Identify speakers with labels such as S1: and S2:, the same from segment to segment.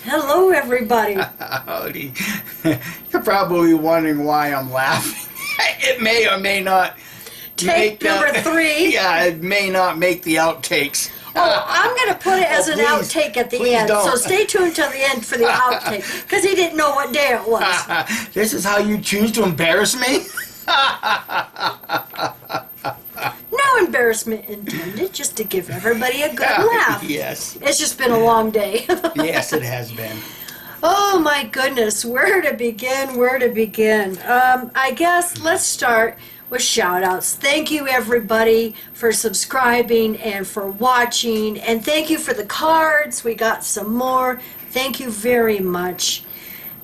S1: Hello, everybody.
S2: Howdy. You're probably wondering why I'm laughing. It may or may not
S1: Take number 3.
S2: Yeah, it may not make the outtakes.
S1: Oh, I'm going to put it as an
S2: please,
S1: outtake at the
S2: please
S1: end.
S2: don't.
S1: So stay tuned till the end for the outtake, because he didn't know what day it was.
S2: This is how you choose to embarrass me?
S1: No embarrassment intended, just to give everybody a good laugh.
S2: Yes.
S1: It's just been a long day.
S2: Yes, it has been.
S1: Oh my goodness, where to begin, where to begin? I guess let's start with shout outs. Thank you everybody for subscribing and for watching, and thank you for the cards. We got some more. Thank you very much.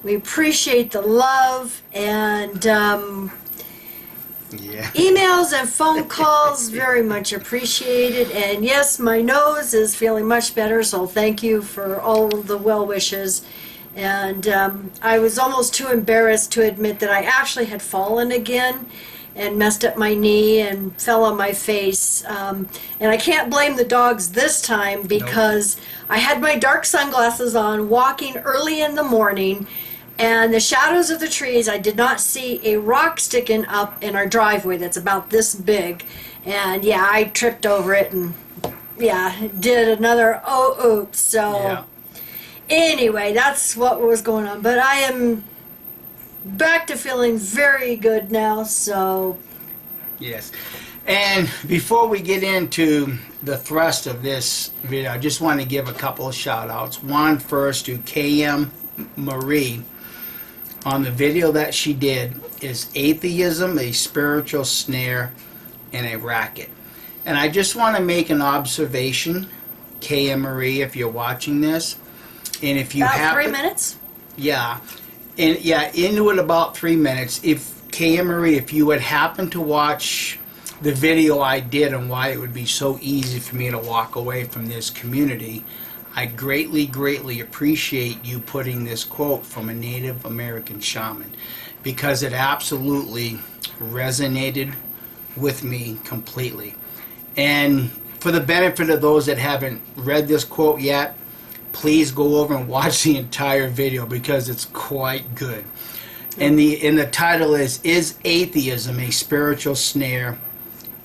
S1: We appreciate the love, and emails and phone calls, very much appreciated. And yes, my nose is feeling much better, so thank you for all of the well wishes. And I was almost too embarrassed to admit that I actually had fallen again and messed up my knee and fell on my face. And I can't blame the dogs this time, because I had my dark sunglasses on walking early in the morning, and the shadows of the trees, I did not see a rock sticking up in our driveway that's about this big. And yeah, I tripped over it and did another oops. So anyway, that's what was going on. But I am back to feeling very good now, so.
S2: Yes. And before we get into the thrust of this video, I just want to give a couple of shout outs. One first to KM Marie. On the video that she did, is Atheism a Spiritual Snare and a Racket? And I just want to make an observation, KM Marie, if you're watching this, and if you
S1: have 3 minutes.
S2: Into it about 3 minutes. If KM Marie, if you would happen to watch the video I did on why it would be so easy for me to walk away from this community, I greatly, greatly appreciate you putting this quote from a Native American shaman, because it absolutely resonated with me completely. And for the benefit of those that haven't read this quote yet, please go over and watch the entire video, because it's quite good. And the title is Atheism a Spiritual Snare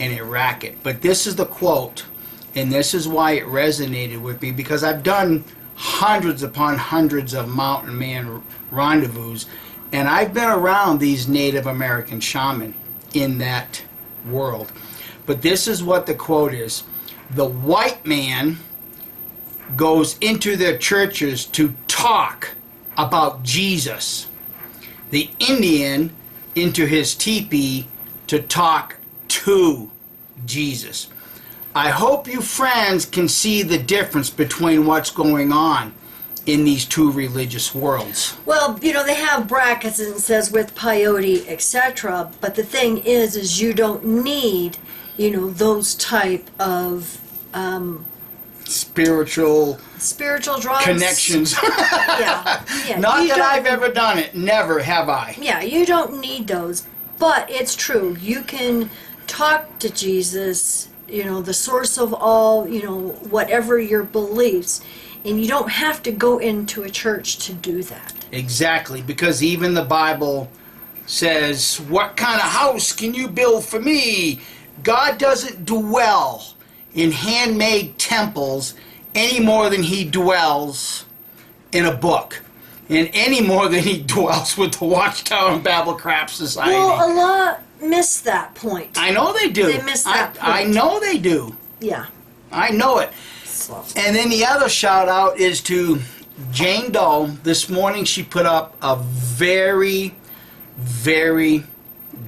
S2: and a Racket? But this is the quote. And this is why it resonated with me, because I've done hundreds upon hundreds of mountain man rendezvous, and I've been around these Native American shaman in that world. But this is what the quote is. The white man goes into their churches to talk about Jesus. The Indian into his teepee to talk to Jesus. I hope you friends can see the difference between what's going on in these two religious worlds.
S1: Well, you know, they have brackets and it says with peyote, etc. But the thing is you don't need, you know, those type of
S2: spiritual
S1: drugs,
S2: connections.
S1: yeah.
S2: Not that I've ever done it. Never have I.
S1: Yeah, you don't need those. But it's true. You can talk to Jesus, you know, the source of all, you know, whatever your beliefs, and you don't have to go into a church to do that.
S2: Exactly, because even the Bible says, what kind of house can you build for me? God doesn't dwell in handmade temples any more than he dwells in a book, and any more than he dwells with the Watchtower and Babel Craft Society.
S1: Well, a lot miss that point.
S2: I know they do.
S1: They miss that point.
S2: I know they do.
S1: Yeah.
S2: I know it.
S1: So.
S2: And then the other shout out is to Jane Doe. This morning she put up a very, very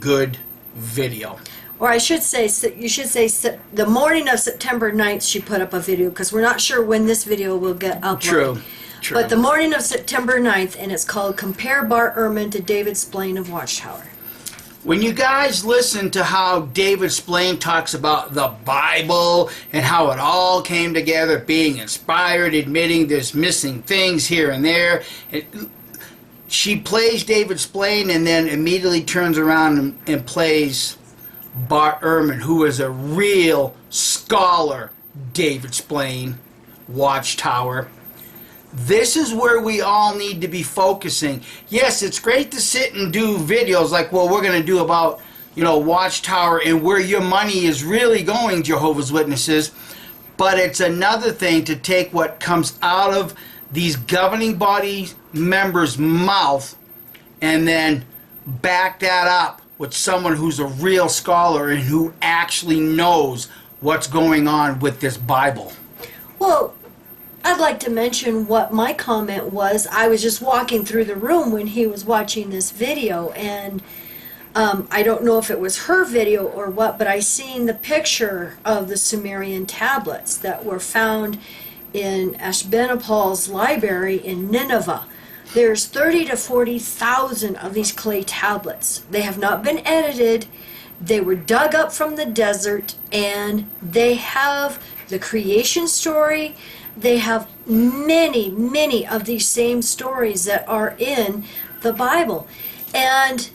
S2: good video.
S1: Or I should say, you should say the morning of September 9th she put up a video, because we're not sure when this video will get uploaded.
S2: True.
S1: But the morning of September 9th, and it's called Compare Bart Ehrman to David Splain of Watchtower.
S2: When you guys listen to how David Splain talks about the Bible and how it all came together, being inspired, admitting there's missing things here and there, she plays David Splain and then immediately turns around and plays Bart Ehrman, who is a real scholar. David Splain, Watchtower. This is where we all need to be focusing. Yes, it's great to sit and do videos like what we're going to do about, Watchtower and where your money is really going, Jehovah's Witnesses. But it's another thing to take what comes out of these governing body members' mouth and then back that up with someone who's a real scholar and who actually knows what's going on with this Bible.
S1: Well, I'd like to mention what my comment was. I was just walking through the room when he was watching this video, and I don't know if it was her video or what, but I seen the picture of the Sumerian tablets that were found in Ashurbanipal's library in Nineveh. There's 30 to 40,000 of these clay tablets. They have not been edited. They were dug up from the desert, and they have the creation story. They have many, many of these same stories that are in the Bible. And,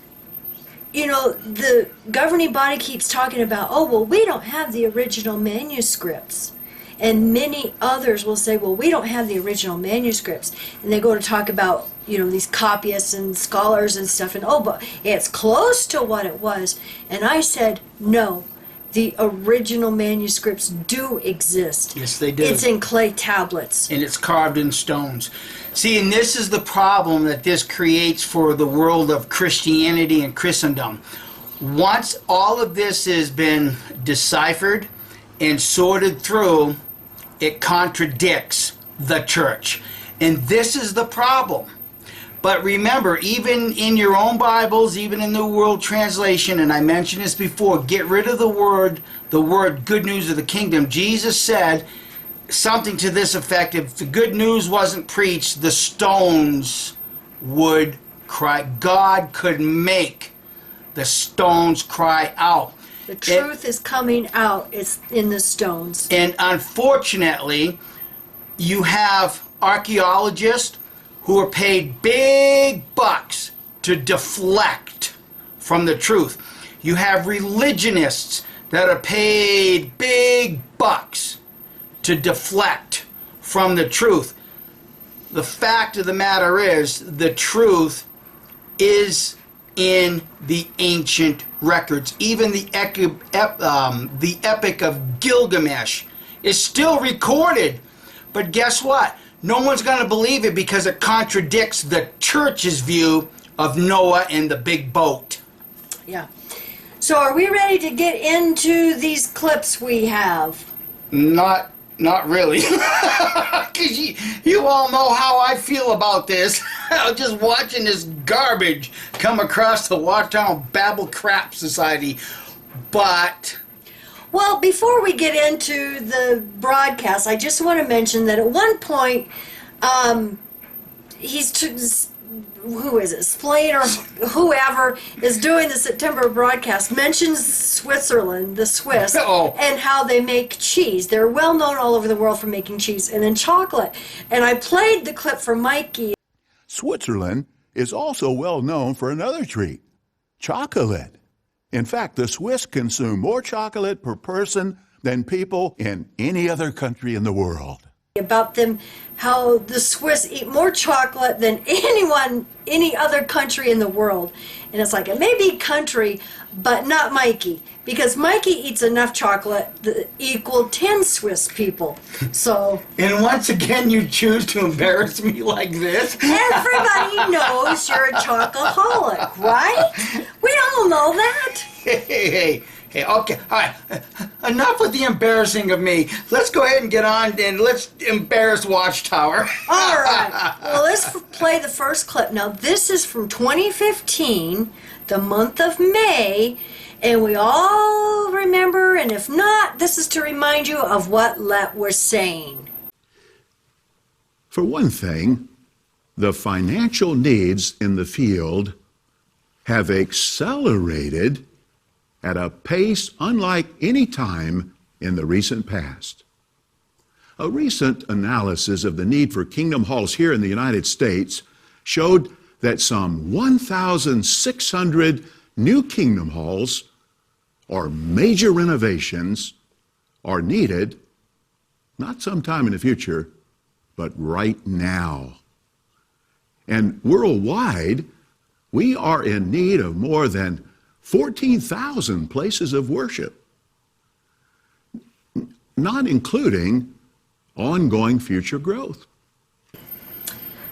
S1: the governing body keeps talking about, oh, well, we don't have the original manuscripts. And many others will say, well, we don't have the original manuscripts. And they go to talk about, these copyists and scholars and stuff. And, oh, but it's close to what it was. And I said, no, the original manuscripts do exist.
S2: Yes, they do.
S1: It's in clay tablets.
S2: And it's carved in stones. See, and this is the problem that this creates for the world of Christianity and Christendom. Once all of this has been deciphered and sorted through, it contradicts the church. And this is the problem. But remember, even in your own Bibles, even in the World Translation, and I mentioned this before, get rid of the word good news of the kingdom. Jesus said something to this effect: if the good news wasn't preached, the stones would cry. God could make the stones cry out.
S1: The truth is coming out. It's in the stones.
S2: And unfortunately, you have archaeologists who are paid big bucks to deflect from the truth. You have religionists that are paid big bucks to deflect from the truth. The fact of the matter is, the truth is in the ancient records. Even the Epic of Gilgamesh is still recorded. But guess what? No one's going to believe it because it contradicts the church's view of Noah and the big boat.
S1: Yeah. So are we ready to get into these clips we have?
S2: Not really. Because you all know how I feel about this. Just watching this garbage come across the Watchtower Babble Crap Society. But
S1: well, before we get into the broadcast, I just want to mention that at one point, who is it, Splain or whoever is doing the September broadcast, mentions Switzerland, the Swiss, and how they make cheese. They're well known all over the world for making cheese, and then chocolate. And I played the clip for Mikey.
S3: Switzerland is also well known for another treat, chocolate. In fact, the Swiss consume more chocolate per person than people in any other country in the world.
S1: About them, how the Swiss eat more chocolate than any other country in the world. And it's like, it may be country, but not Mikey, because Mikey eats enough chocolate to equal 10 Swiss people. So,
S2: and once again, you choose to embarrass me like this.
S1: Everybody knows you're a chocoholic, right? We all know that.
S2: Hey, okay, all right. Enough with the embarrassing of me. Let's go ahead and get on and let's embarrass Watchtower.
S1: All right. Well, let's play the first clip. Now, this is from 2015, the month of May, and we all remember, and if not, this is to remind you of what Let was saying.
S3: For one thing, the financial needs in the field have accelerated at a pace unlike any time in the recent past. A recent analysis of the need for kingdom halls here in the United States showed that some 1,600 new kingdom halls or major renovations are needed, not sometime in the future, but right now. And worldwide, we are in need of more than 14,000 places of worship, not including ongoing future growth.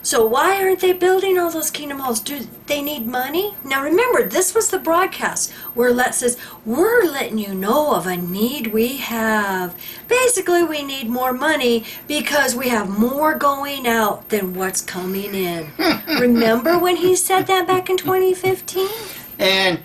S1: So why aren't they building all those kingdom halls? Do they need money? Now remember, this was the broadcast where Let says, we're letting you know of a need we have. Basically, we need more money because we have more going out than what's coming in. Remember when he said that back in 2015?
S2: And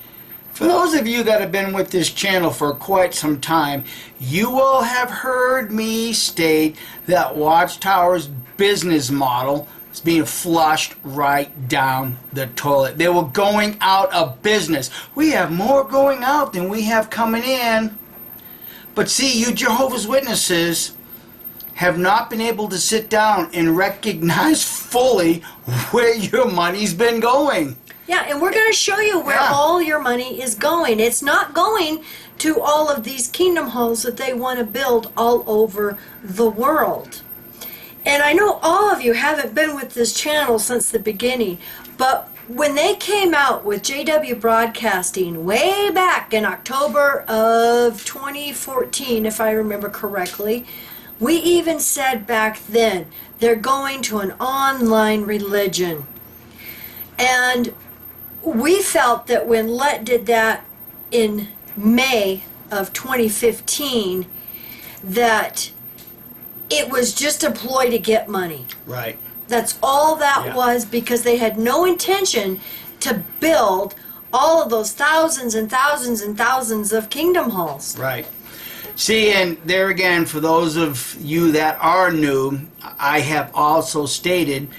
S2: for those of you that have been with this channel for quite some time, you will have heard me state that Watchtower's business model is being flushed right down the toilet. They were going out of business. We have more going out than we have coming in. But see, you Jehovah's Witnesses have not been able to sit down and recognize fully where your money's been going.
S1: Yeah, and we're going to show you where all your money is going. It's not going to all of these kingdom halls that they want to build all over the world. And I know all of you haven't been with this channel since the beginning, but when they came out with JW Broadcasting way back in October of 2014, if I remember correctly, we even said back then they're going to an online religion. And we felt that when Let did that in May of 2015, that it was just a ploy to get money.
S2: Right.
S1: That's all that was, because they had no intention to build all of those thousands and thousands and thousands of kingdom halls.
S2: Right. See, and there again, for those of you that are new, I have also stated,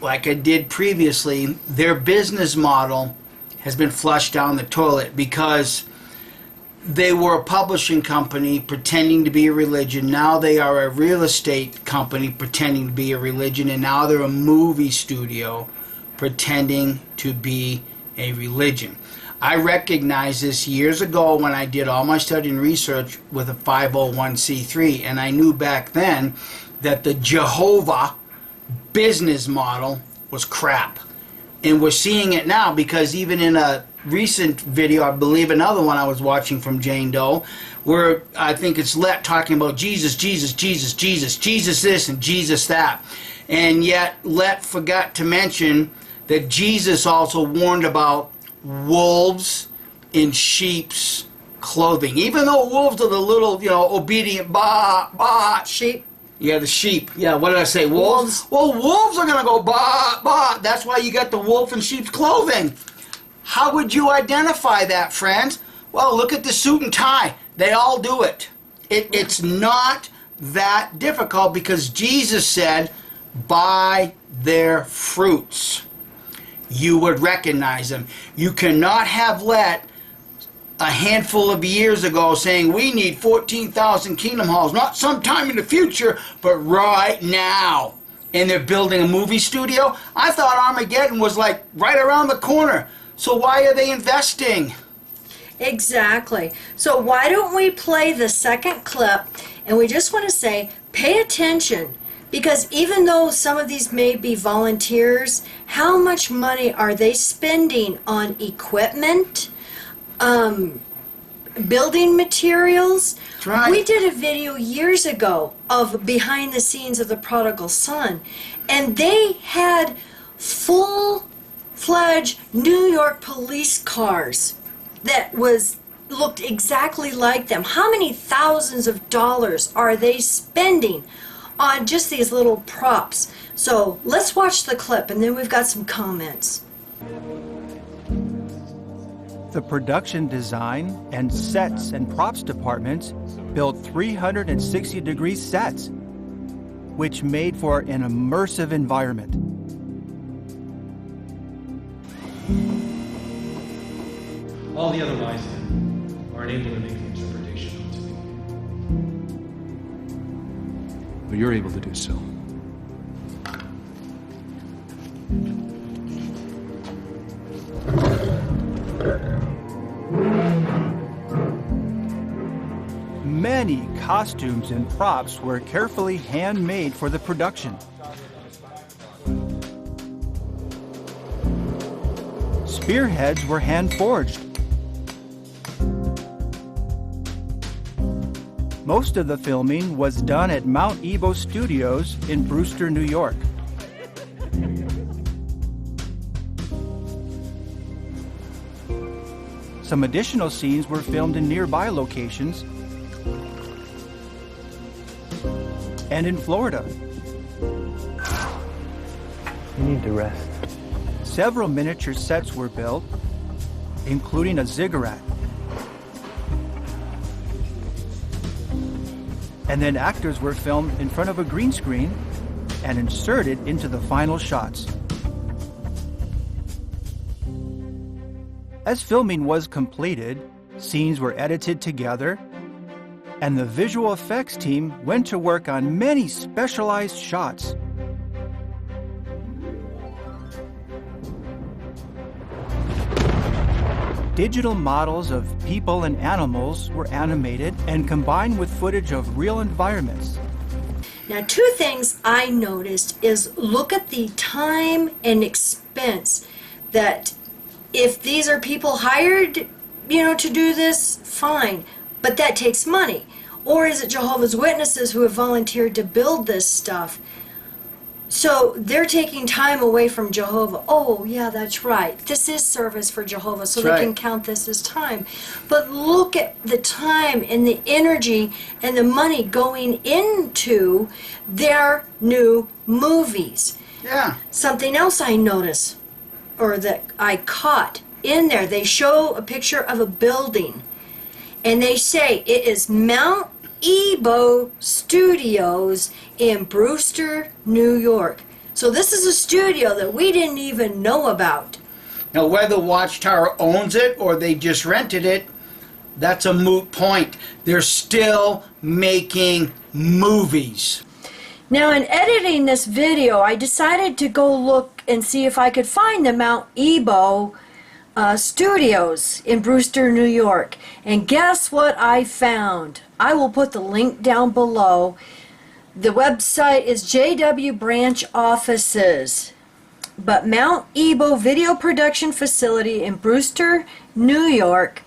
S2: like I did previously, their business model has been flushed down the toilet because they were a publishing company pretending to be a religion. Now they are a real estate company pretending to be a religion. And now they're a movie studio pretending to be a religion. I recognized this years ago when I did all my study and research with a 501c3. And I knew back then that the Jehovah business model was crap. And we're seeing it now, because even in a recent video, I believe another one I was watching from Jane Doe, where I think it's Let talking about Jesus, Jesus, Jesus, Jesus, Jesus this and Jesus that. And yet Let forgot to mention that Jesus also warned about wolves in sheep's clothing. Even though wolves are the little, obedient
S1: Sheep.
S2: Yeah, the sheep. Yeah, what did I say? Wolves? Well, wolves are going to go bah. That's why you got the wolf in sheep's clothing. How would you identify that, friends? Well, look at the suit and tie. They all do it. It's not that difficult, because Jesus said, by their fruits you would recognize them. You cannot have Let a handful of years ago saying we need 14,000 kingdom halls, not sometime in the future, but right now. And they're building a movie studio. I thought Armageddon was like right around the corner. So why are they investing?
S1: Exactly. So why don't we play the second clip, and we just want to say, pay attention, because even though some of these may be volunteers, how much money are they spending on equipment, building materials?
S2: That's right.
S1: We did a video years ago of behind the scenes of the Prodigal Son, and they had full-fledged New York police cars that looked exactly like them. How many thousands of dollars are they spending on just these little props? So let's watch the clip, and then we've got some comments.
S4: The production design and sets and props departments built 360-degree sets, which made for an immersive environment.
S5: All the other wise men are unable to make the interpretation unto me.
S6: But you're able to do so.
S4: Many costumes and props were carefully handmade for the production. Spearheads were hand-forged. Most of the filming was done at Mount Ebo Studios in Brewster, New York. Some additional scenes were filmed in nearby locations and in Florida.
S6: You need to rest.
S4: Several miniature sets were built, including a ziggurat. And then actors were filmed in front of a green screen and inserted into the final shots. As filming was completed, scenes were edited together, and the visual effects team went to work on many specialized shots. Digital models of people and animals were animated and combined with footage of real environments.
S1: Now, two things I noticed is look at the time and expense that if these are people hired, to do this, fine, but that takes money. Or is it Jehovah's Witnesses who have volunteered to build this stuff? So they're taking time away from Jehovah. Oh, yeah, that's right. This is service for Jehovah, so
S2: That's
S1: they can
S2: right.
S1: count this as time. But look at the time and the energy and the money going into their new movies.
S2: Yeah.
S1: Something else I noticed, or that I caught in there, they show a picture of a building, and they say it is Mount Ebo Studios in Brewster, New York. So this is a studio that we didn't even know about.
S2: Now, whether Watchtower owns it or they just rented it, that's a moot point. They're still making movies.
S1: Now, in editing this video, I decided to go look and see if I could find the Mount Ebo Studios in Brewster, New York. And guess what I found? I will put the link down below. The website is JW Branch Offices. But Mount Ebo Video Production Facility in Brewster, New York.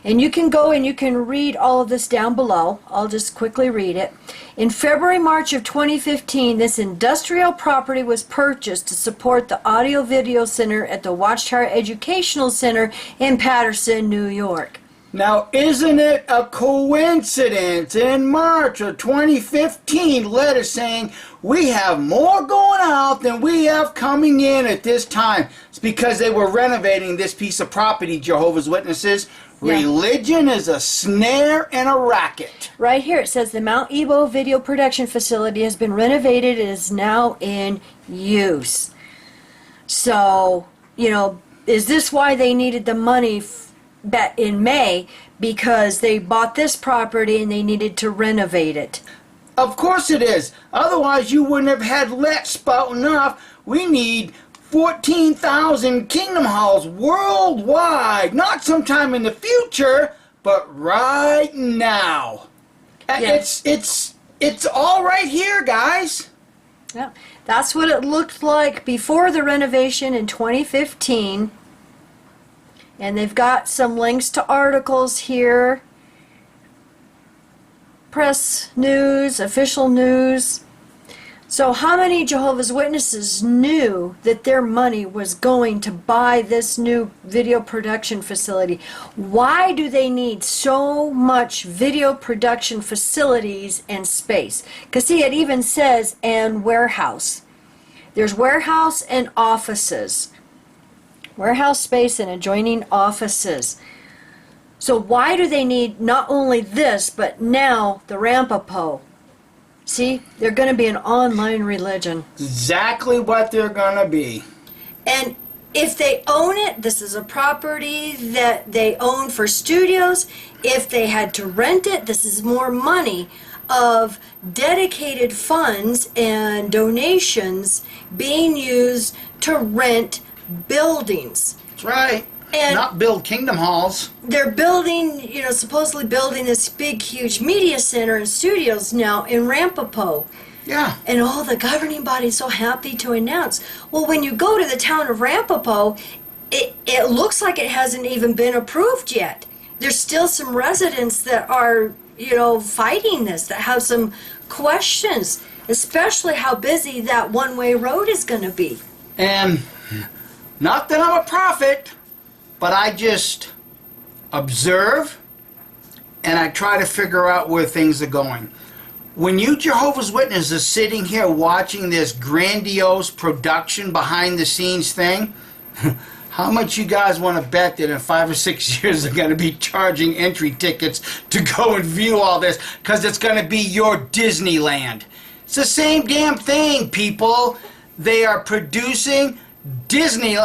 S1: And you can go and you can read all of this down below. I'll just quickly read it. In February, March of 2015, this industrial property was purchased to support the Audio Video Center at the Watchtower Educational Center in Paterson, New York.
S2: Now, isn't it a coincidence in March of 2015, letter saying we have more going out than we have coming in at this time? It's because they were renovating this piece of property, Jehovah's Witnesses.
S1: Yeah.
S2: Religion is a snare and a racket.
S1: Right here it says the Mount Ebo Video Production Facility has been renovated and is now in use. So, is this why they needed the money back in May? Because they bought this property and they needed to renovate it.
S2: Of course it is. Otherwise, you wouldn't have had let spouting off. We need 14,000 Kingdom Halls worldwide. Not sometime in the future, but right now.
S1: Yes.
S2: It's all right here, guys.
S1: Yeah, that's what it looked like before the renovation in 2015. And they've got some links to articles here. Press news, official news. So how many Jehovah's Witnesses knew that their money was going to buy this new video production facility? Why do they need so much video production facilities and space? Because see, it even says, and warehouse. There's warehouse and offices. Warehouse space and adjoining offices. So why do they need not only this, but now the Rampapo? See, they're going to be an online religion.
S2: Exactly what they're going to be.
S1: And if they own it, this is a property that they own for studios. If they had to rent it, this is more money of dedicated funds and donations being used to rent buildings.
S2: That's right.
S1: And
S2: not build kingdom halls.
S1: they're building, supposedly building this big, huge media center and studios now in Ramapo.
S2: Yeah.
S1: And all the governing body's so happy to announce. Well, when you go to the town of Ramapo, it looks like it hasn't even been approved yet. There's still some residents that are, fighting this, that have some questions, especially how busy that one-way road is going to be.
S2: And not that I'm a prophet, but I just observe and I try to figure out where things are going. When you Jehovah's Witnesses are sitting here watching this grandiose production behind the scenes thing, how much you guys want to bet that in 5 or 6 years they're going to be charging entry tickets to go and view all this, because it's going to be your Disneyland. It's the same damn thing, people. They are producing Jehovah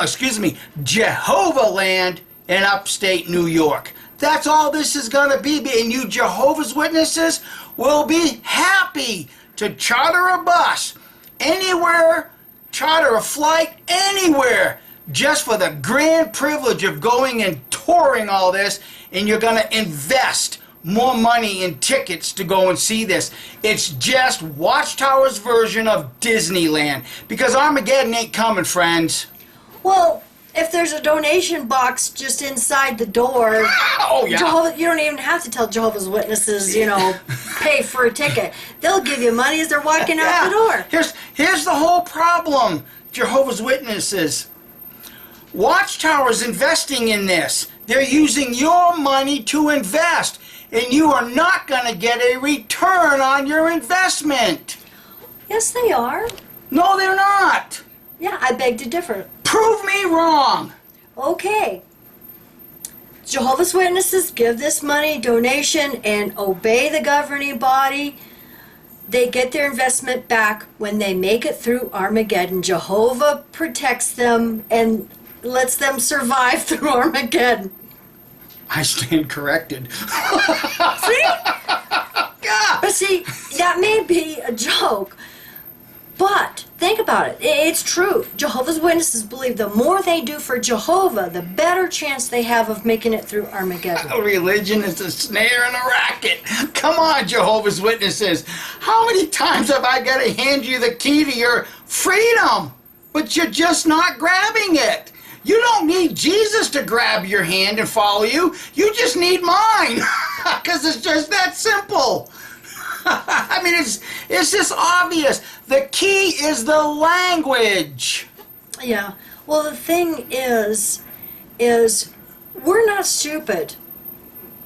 S2: Land in upstate New York. That's all this is going to be. And you Jehovah's Witnesses will be happy to charter a bus anywhere, charter a flight anywhere, just for the grand privilege of going and touring all this, and you're going to invest more money in tickets to go and see this. It's just Watchtower's version of Disneyland, because Armageddon ain't coming, friends.
S1: Well, if there's a donation box just inside the door,
S2: Oh, yeah.
S1: you don't even have to tell Jehovah's Witnesses, pay for a ticket. They'll give you money as they're walking out the door.
S2: Here's the whole problem, Jehovah's Witnesses. Watchtower's investing in this. They're using your money to invest, and you are not going to get a return on your investment.
S1: Yes, they are.
S2: No, they're not.
S1: Yeah, I beg to differ.
S2: Prove me wrong.
S1: Okay. Jehovah's Witnesses give this money, donation, and obey the governing body. They get their investment back when they make it through Armageddon. Jehovah protects them and lets them survive through Armageddon.
S2: I stand corrected.
S1: See?
S2: Yeah.
S1: But see, that may be a joke, but think about it. It's true. Jehovah's Witnesses believe the more they do for Jehovah, the better chance they have of making it through Armageddon.
S2: Religion is a snare and a racket. Come on, Jehovah's Witnesses. How many times have I got to hand you the key to your freedom, but you're just not grabbing it? You don't need Jesus to grab your hand and follow you. You just need mine, because it's just that simple. I mean, it's just obvious. The key is the language.
S1: Yeah. Well, the thing is we're not stupid.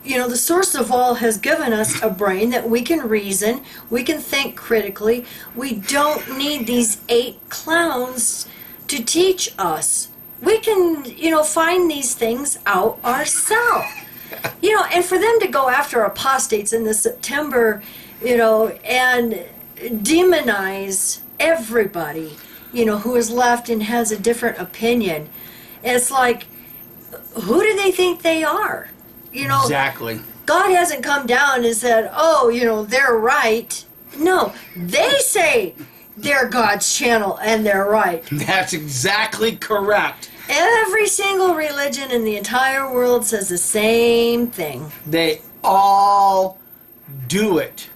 S1: The source of all has given us a brain that we can reason, we can think critically. We don't need these 8 clowns to teach us. We can, find these things out ourselves. And for them to go after apostates in the September, and demonize everybody, who is left and has a different opinion. It's like, who do they think they are?
S2: Exactly.
S1: God hasn't come down and said, oh, they're right. No, they say they're God's channel and they're right.
S2: That's exactly correct.
S1: Every single religion in the entire world says the same thing.
S2: They all do it.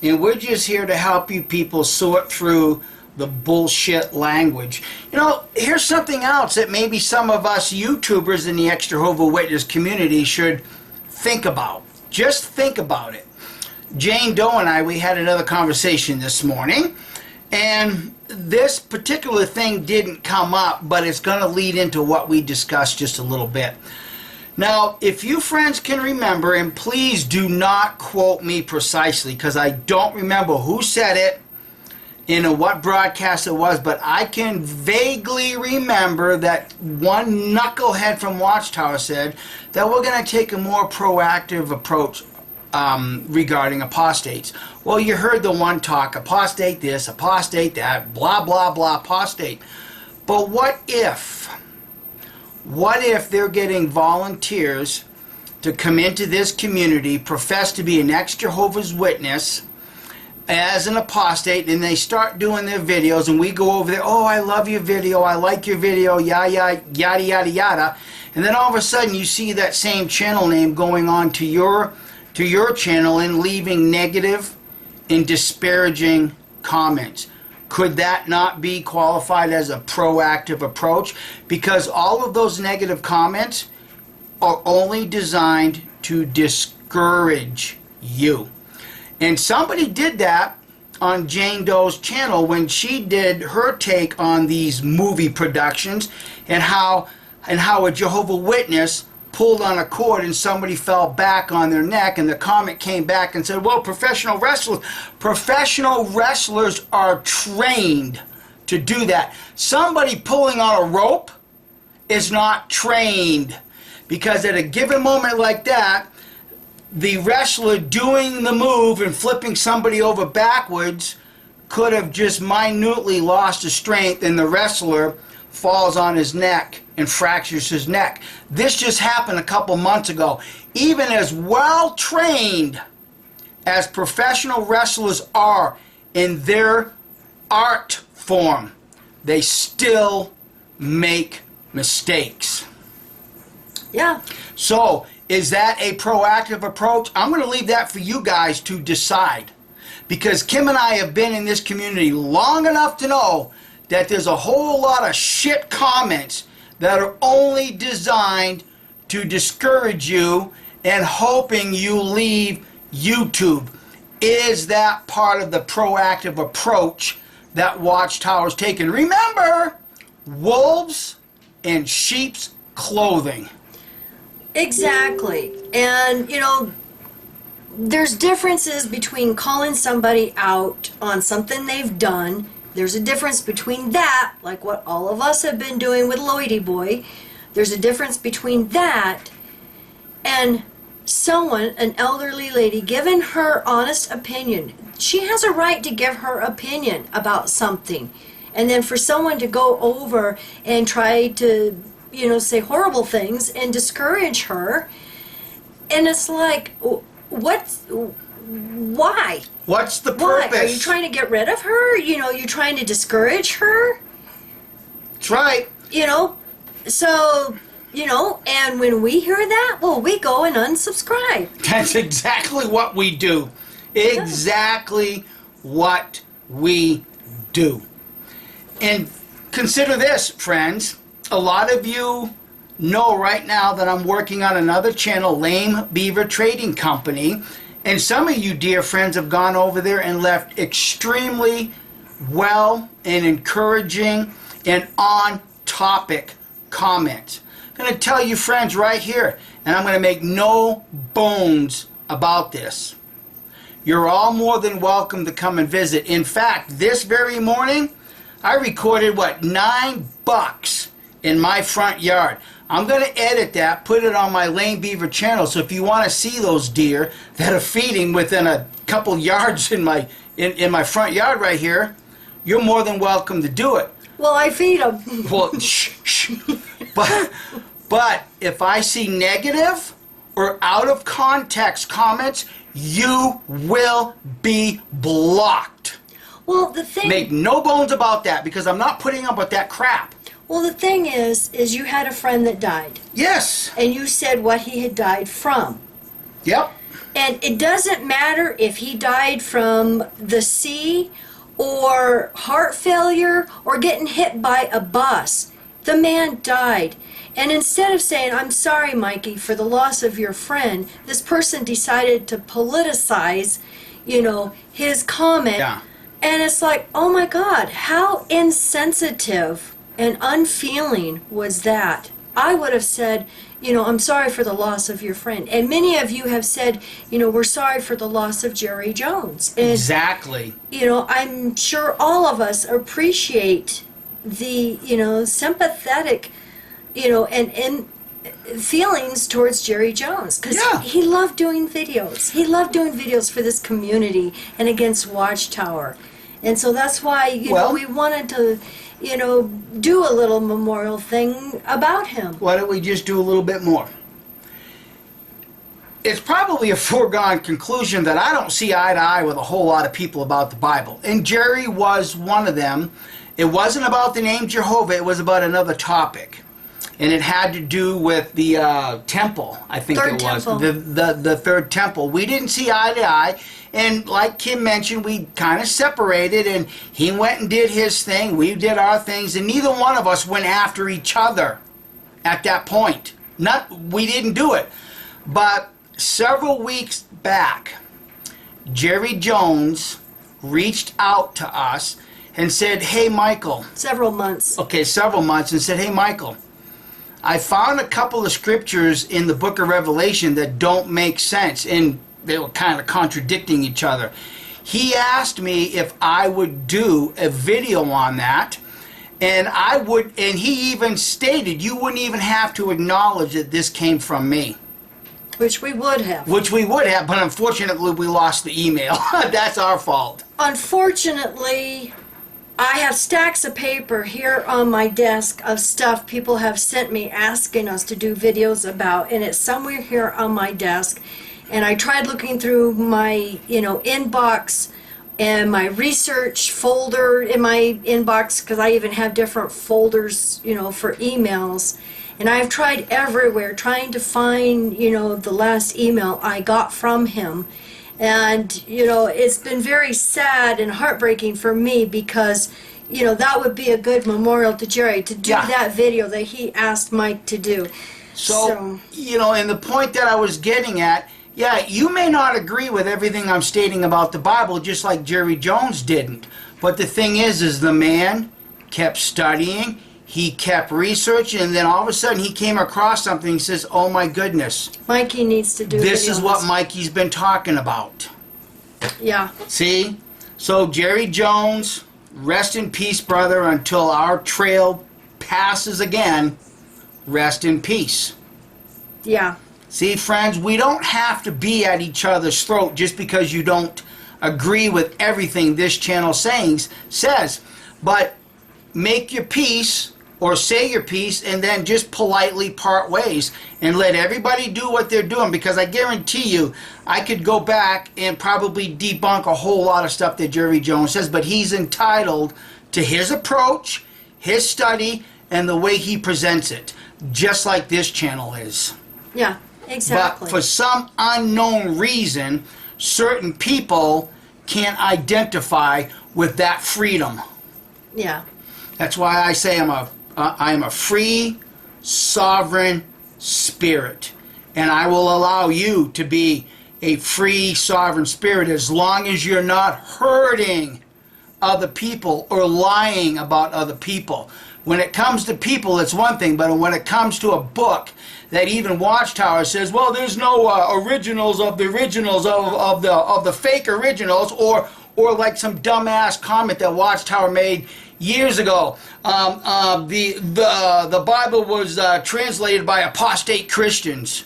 S2: And we're just here to help you people sort through the bullshit language. Here's something else that maybe some of us YouTubers in the ex-Jehovah Witness community should think about. Just think about it. Jane Doe and I, we had another conversation this morning, and this particular thing didn't come up, but it's going to lead into what we discussed just a little bit. Now, if you friends can remember, and please do not quote me precisely, because I don't remember who said it and what broadcast it was, but I can vaguely remember that one knucklehead from Watchtower said that we're going to take a more proactive approach regarding apostates. Well, you heard the one talk, apostate this, apostate that, blah, blah, blah, apostate. But what if they're getting volunteers to come into this community, profess to be an ex-Jehovah's Witness as an apostate, and they start doing their videos, and we go over there, oh, I love your video, I like your video, yada, yada, yada, yada. and then all of a sudden you see that same channel name going on to your channel and leaving negative and disparaging comments. Could that not be qualified as a proactive approach? Because all of those negative comments are only designed to discourage you. And somebody did that on Jane Doe's channel when she did her take on these movie productions and how a Jehovah's Witness pulled on a cord and somebody fell back on their neck, and the comment came back and said, well, professional wrestlers are trained to do that. Somebody pulling on a rope is not trained, because at a given moment like that, the wrestler doing the move and flipping somebody over backwards could have just minutely lost his strength, and the wrestler falls on his neck and fractures his neck. This just happened a couple months ago. Even as well trained as professional wrestlers are in their art form, they still make mistakes.
S1: Yeah.
S2: So, is that a proactive approach? I'm going to leave that for you guys to decide. Because Kim and I have been in this community long enough to know that there's a whole lot of shit comments that are only designed to discourage you and hoping you leave YouTube. Is that part of the proactive approach that Watchtower's taken? Remember, wolves in sheep's clothing.
S1: Exactly. And, you know, there's differences between calling somebody out on something they've done. There's a difference between that, like what all of us have been doing with Lloydie Boy. There's a difference between that and someone, an elderly lady, giving her honest opinion. She has a right to give her opinion about something. And then for someone to go over and try to, you know, say horrible things and discourage her. And it's like, why?
S2: What's the
S1: Why?
S2: purpose?
S1: Are you trying to get rid of her? You know, you're trying to discourage her?
S2: That's right.
S1: You know, so, you know, and when we hear that, well, we go and unsubscribe.
S2: That's exactly what we do. Exactly what we do. And consider this, friends. A lot of you know right now that I'm working on another channel, Lame Beaver Trading Company. And some of you, dear friends, have gone over there and left extremely well and encouraging and on-topic comments. I'm going to tell you, friends, right here, and I'm going to make no bones about this. You're all more than welcome to come and visit. In fact, this very morning, I recorded, $9 in my front yard. I'm going to edit that, put it on my Lame Beaver channel, so if you want to see those deer that are feeding within a couple yards in my front yard right here, you're more than welcome to do it.
S1: Well, I feed them.
S2: Well, shh. But if I see negative or out of context comments, you will be blocked.
S1: Well, the thing...
S2: Make no bones about that, because I'm not putting up with that crap.
S1: Well, the thing is you had a friend that died.
S2: Yes.
S1: And you said what he had died from.
S2: Yep.
S1: And it doesn't matter if he died from the sea or heart failure or getting hit by a bus. The man died. And instead of saying, I'm sorry, Mikey, for the loss of your friend, this person decided to politicize, you know, his comment.
S2: Yeah.
S1: And it's like, oh my God, how insensitive and unfeeling was that? I would have said, you know, I'm sorry for the loss of your friend. And many of you have said, you know, we're sorry for the loss of Jerry Jones. And,
S2: Exactly.
S1: you know, I'm sure all of us appreciate the, you know, sympathetic, you know, and feelings towards Jerry Jones. Because
S2: Yeah.
S1: he loved doing videos. He loved doing videos for this community and against Watchtower. And so that's why, you know, we wanted to, you know, do a little memorial thing about him.
S2: Why don't we just do a little bit more? It's probably a foregone conclusion that I don't see eye to eye with a whole lot of people about the Bible. And Jerry was one of them. It wasn't about the name Jehovah, it was about another topic. and it had to do with the temple. I think
S1: Third
S2: it was
S1: temple.
S2: the third temple. We didn't see eye to eye, and like Kim mentioned, we kind of separated. And he went and did his thing. We did our things, and neither one of us went after each other at that point. We didn't do it, but several weeks back, Jerry Jones reached out to us and said, "Hey, Michael."
S1: Several months.
S2: Okay, several months, and said, "Hey, Michael, I found a couple of scriptures in the book of Revelation that don't make sense," and they were kind of contradicting each other. He asked me if I would do a video on that, and I would, and he even stated, "You wouldn't even have to acknowledge that this came from me."
S1: Which we would have.
S2: Which we would have, but unfortunately we lost the email. That's our fault.
S1: Unfortunately, I have stacks of paper here on my desk of stuff people have sent me asking us to do videos about, and it's somewhere here on my desk. And I tried looking through my, inbox and my research folder in my inbox, because I even have different folders, for emails. And I've tried everywhere trying to find, the last email I got from him. And, it's been very sad and heartbreaking for me because, that would be a good memorial to Jerry, to do that video that he asked Mike to do.
S2: So, and the point that I was getting at, you may not agree with everything I'm stating about the Bible, just like Jerry Jones didn't. But the thing is the man kept studying. He kept researching, and then all of a sudden he came across something. He says, "Oh my goodness,
S1: Mikey needs to do
S2: this is what
S1: videos."
S2: Mikey's been talking about."
S1: Yeah.
S2: See? So Jerry Jones, rest in peace, brother, until our trail passes again. Rest in peace.
S1: Yeah.
S2: See, friends, we don't have to be at each other's throat just because you don't agree with everything this channel says. But make your peace, or say your piece, and then just politely part ways and let everybody do what they're doing, because I guarantee you I could go back and probably debunk a whole lot of stuff that Jerry Jones says, but he's entitled to his approach, his study, and the way he presents it, just like this channel is.
S1: Yeah, exactly.
S2: But for some unknown reason, certain people can't identify with that freedom.
S1: Yeah.
S2: That's why I say I am a free, sovereign spirit. And I will allow you to be a free, sovereign spirit as long as you're not hurting other people or lying about other people. When it comes to people, it's one thing, but when it comes to a book that even Watchtower says, well, there's no originals of the originals of the fake originals, or like some dumbass comment that Watchtower made years ago. The Bible was translated by apostate Christians.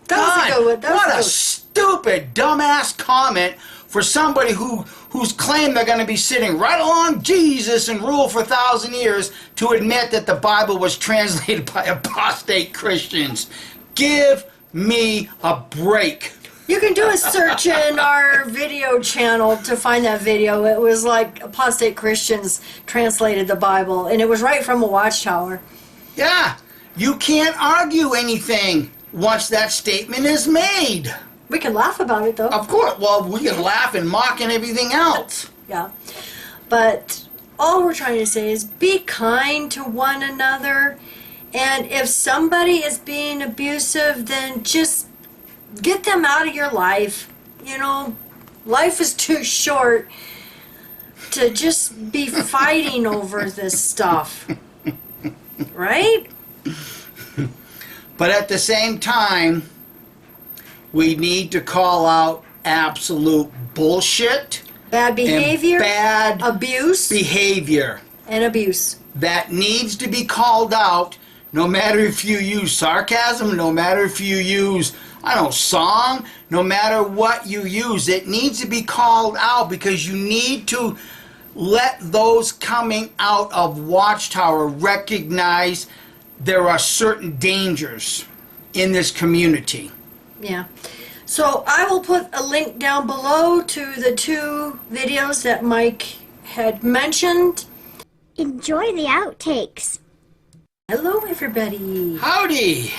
S1: That was a good one.
S2: What a stupid, dumbass comment for somebody who's claimed they're going to be sitting right along Jesus and rule for 1,000 years to admit that the Bible was translated by apostate Christians. Give me a break.
S1: You can do a search in our video channel to find that video. It was like apostate Christians translated the Bible, and it was right from a Watchtower.
S2: Yeah, you can't argue anything once that statement is made.
S1: We can laugh about it, though.
S2: Of course. Well, we can laugh and mock and everything else.
S1: Yeah. But all we're trying to say is be kind to one another. And if somebody is being abusive, then just get them out of your life. You know, life is too short to just be fighting over this stuff. Right?
S2: But at the same time, we need to call out absolute bullshit.
S1: Bad behavior.
S2: And bad
S1: abuse.
S2: behavior.
S1: And abuse.
S2: That needs to be called out, no matter if you use sarcasm, no matter if you use, song, no matter what you use. It needs to be called out, because you need to let those coming out of Watchtower recognize there are certain dangers in this community.
S1: Yeah. So I will put a link down below to the 2 videos that Mike had mentioned.
S7: Enjoy the outtakes.
S1: Hello, everybody.
S2: Howdy!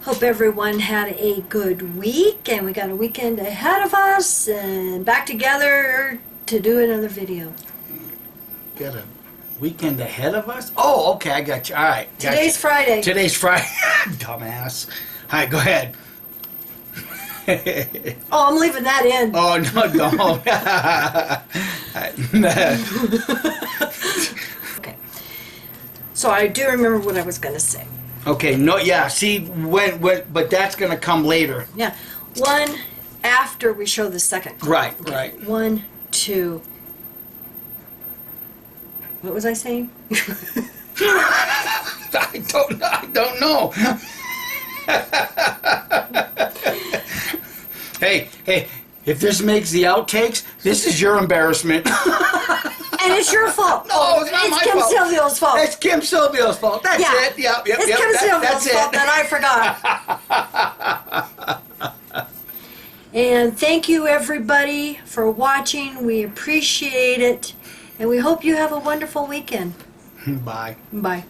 S1: Hope everyone had a good week, and we got a weekend ahead of us, and back together to do another video.
S2: Got a weekend ahead of us? Oh, okay, I got you. All right. Got
S1: Today's
S2: you.
S1: Friday.
S2: Today's Friday. Dumbass. All right, go ahead.
S1: Oh, I'm leaving that in.
S2: Oh, no, don't.
S1: Okay. So I do remember what I was going to say.
S2: Okay, no, yeah, see, but that's going to come later.
S1: Yeah. One, after we show the second clip.
S2: Right,
S1: Okay.
S2: right.
S1: 1, 2. What was I saying?
S2: I don't know. Hey, if this makes the outtakes, this is your embarrassment.
S1: And it's your fault.
S2: No, it's not my
S1: Kim
S2: fault.
S1: Silvio's fault.
S2: It's Kim Silvio's fault. That's
S1: Yeah.
S2: it. Yep.
S1: It's Kim Silvio's
S2: that's
S1: fault
S2: it.
S1: that I forgot. And thank you, everybody, for watching. We appreciate it. And we hope you have a wonderful weekend.
S2: Bye.
S1: Bye.